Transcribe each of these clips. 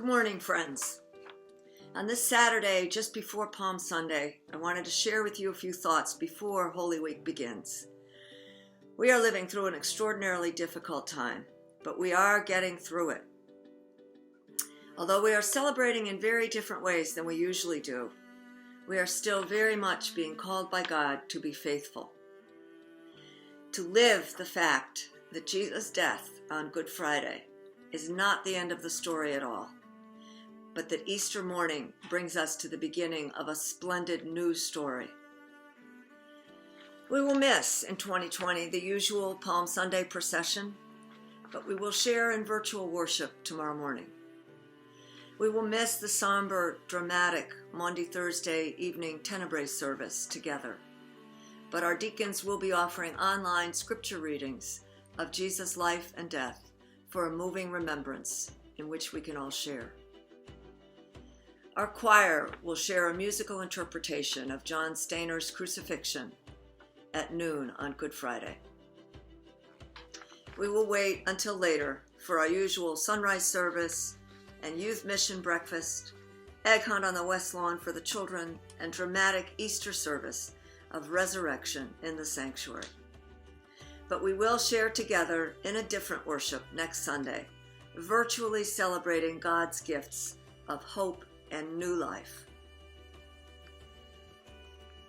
morning, friends. On this Saturday, just before Palm Sunday, I wanted to share with you a few thoughts before Holy Week begins. We are living through an extraordinarily difficult time, but we are getting through it. Although we are celebrating in very different ways than we usually do, we are still very much being called by God to be faithful. To live the fact that Jesus' death on Good Friday is not the end of the story at all, but that Easter morning brings us to the beginning of a splendid new story. We will miss in 2020 the usual Palm Sunday procession, but we will share in virtual worship tomorrow morning. We will miss the somber, dramatic Maundy Thursday evening Tenebrae service together, but our deacons will be offering online scripture readings of Jesus' life and death for a moving remembrance in which we can all share. Our choir will share a musical interpretation of John Steiner's Crucifixion at noon on Good Friday. We will wait until later for our usual sunrise service and youth mission breakfast, egg hunt on the West Lawn for the children, and dramatic Easter service of resurrection in the sanctuary. But we will share together in a different worship next Sunday, virtually celebrating God's gifts of hope and new life.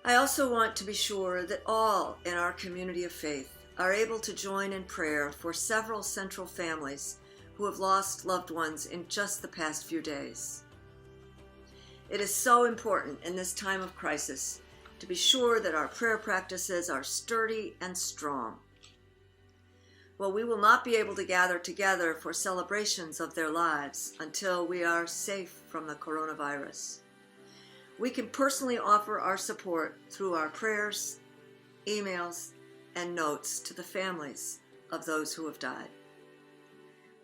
I also want to be sure that all in our community of faith are able to join in prayer for several Central families who have lost loved ones in just the past few days. It is so important in this time of crisis to be sure that our prayer practices are sturdy and strong. While we will not be able to gather together for celebrations of their lives until we are safe from the coronavirus, we can personally offer our support through our prayers, emails, and notes to the families of those who have died.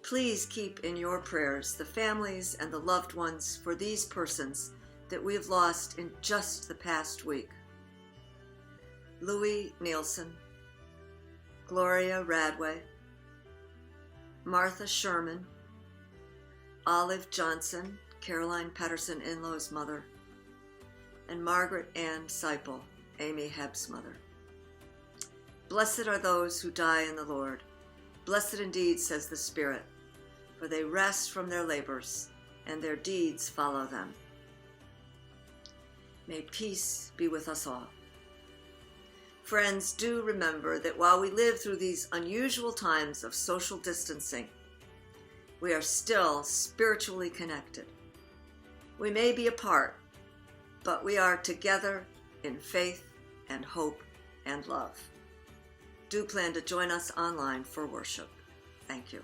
Please keep in your prayers the families and the loved ones for these persons that we have lost in just the past week. Louis Nielsen, Gloria Radway, Martha Sherman, Olive Johnson, Caroline Patterson in-law's mother, and Margaret Ann Seipel, Amy Hebb's mother. Blessed are those who die in the Lord. Blessed indeed, says the Spirit, for they rest from their labors, and their deeds follow them. May peace be with us all. Friends, do remember that while we live through these unusual times of social distancing, we are still spiritually connected. We may be apart, but we are together in faith and hope and love. Do plan to join us online for worship. Thank you.